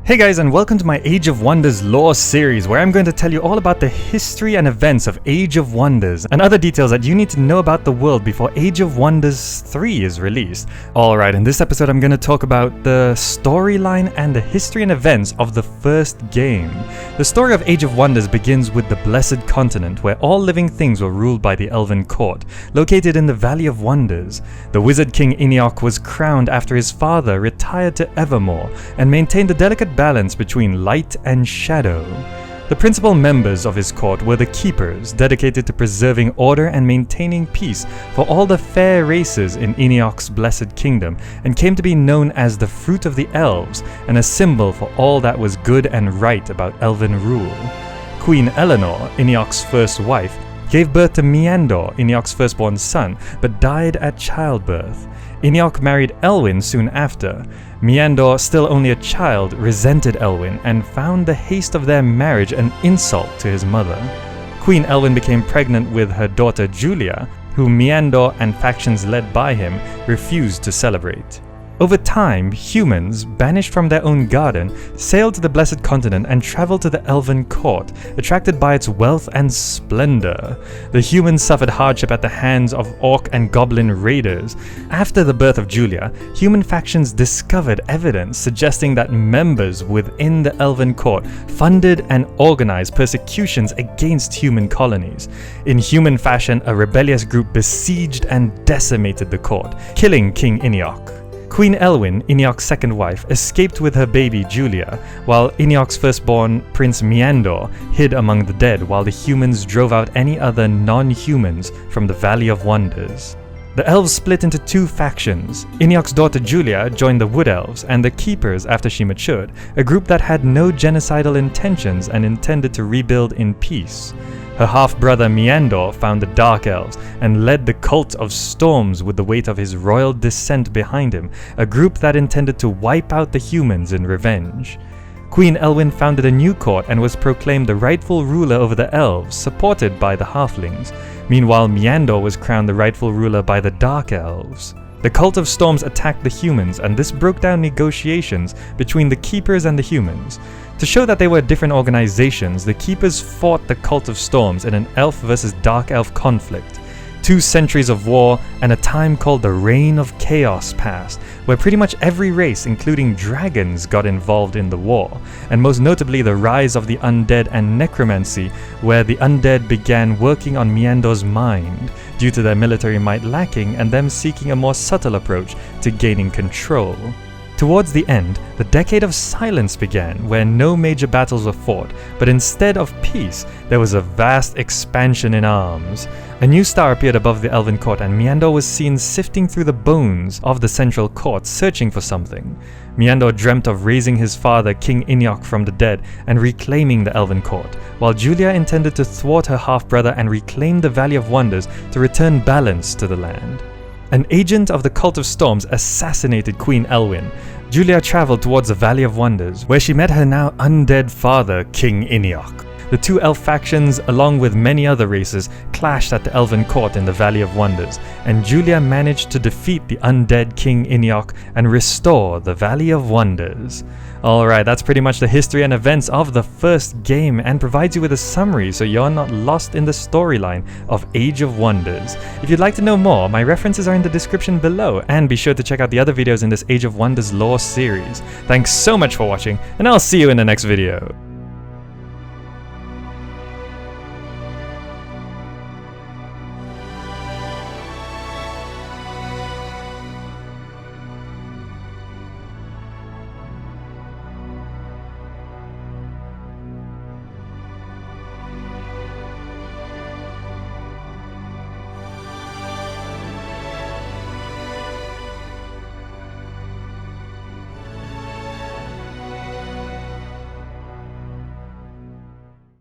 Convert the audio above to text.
Hey guys, and welcome to my Age of Wonders lore series, where I'm going to tell you all about the history and events of Age of Wonders and other details that you need to know about the world before Age of Wonders 3 is released. Alright, in this episode I'm going to talk about the storyline and the history and events of the first game. The story of Age of Wonders begins with the Blessed Continent, where all living things were ruled by the Elven Court, located in the Valley of Wonders. The Wizard King Iniok was crowned after his father retired to Evermore, and maintained a delicate balance between light and shadow. The principal members of his court were the Keepers, dedicated to preserving order and maintaining peace for all the fair races in Iniok's blessed kingdom, and came to be known as the Fruit of the Elves, and a symbol for all that was good and right about elven rule. Queen Eleanor, Iniok's first wife, gave birth to Meandor, Iniok's firstborn son, but died at childbirth. Iniok married Elwyn soon after. Meandor, still only a child, resented Elwyn and found the haste of their marriage an insult to his mother. Queen Elwyn became pregnant with her daughter Julia, whom Meandor and factions led by him refused to celebrate. Over time, humans, banished from their own garden, sailed to the Blessed Continent and traveled to the Elven Court, attracted by its wealth and splendor. The humans suffered hardship at the hands of orc and goblin raiders. After the birth of Julia, human factions discovered evidence suggesting that members within the Elven Court funded and organized persecutions against human colonies. In human fashion, a rebellious group besieged and decimated the court, killing King Iniok. Queen Elwyn, Iniok's second wife, escaped with her baby Julia, while Iniok's firstborn, Prince Meandor, hid among the dead while the humans drove out any other non-humans from the Valley of Wonders. The Elves split into two factions. Iniok's daughter Julia joined the Wood Elves and the Keepers after she matured, a group that had no genocidal intentions and intended to rebuild in peace. Her half-brother Meandor found the Dark Elves and led the Cult of Storms with the weight of his royal descent behind him, a group that intended to wipe out the humans in revenge. Queen Elwyn founded a new court and was proclaimed the rightful ruler over the Elves, supported by the Halflings. Meanwhile, Meandor was crowned the rightful ruler by the Dark Elves. The Cult of Storms attacked the humans, and this broke down negotiations between the Keepers and the humans. To show that they were different organizations, the Keepers fought the Cult of Storms in an Elf versus Dark Elf conflict. 2 centuries of war and a time called the Reign of Chaos passed, where pretty much every race, including dragons, got involved in the war, and most notably the rise of the undead and necromancy, where the undead began working on Meandor's mind, due to their military might lacking and them seeking a more subtle approach to gaining control. Towards the end, the Decade of Silence began, where no major battles were fought, but instead of peace, there was a vast expansion in arms. A new star appeared above the Elven Court, and Meandor was seen sifting through the bones of the central court, searching for something. Meandor dreamt of raising his father, King Iniok, from the dead and reclaiming the Elven Court, while Julia intended to thwart her half-brother and reclaim the Valley of Wonders to return balance to the land. An agent of the Cult of Storms assassinated Queen Elwyn. Julia traveled towards the Valley of Wonders, where she met her now undead father, King Iniok. The 2 elf factions, along with many other races, clashed at the Elven Court in the Valley of Wonders, and Julia managed to defeat the undead King Iniok and restore the Valley of Wonders. Alright, that's pretty much the history and events of the first game, and provides you with a summary so you're not lost in the storyline of Age of Wonders. If you'd like to know more, my references are in the description below, and be sure to check out the other videos in this Age of Wonders lore series. Thanks so much for watching, and I'll see you in the next video.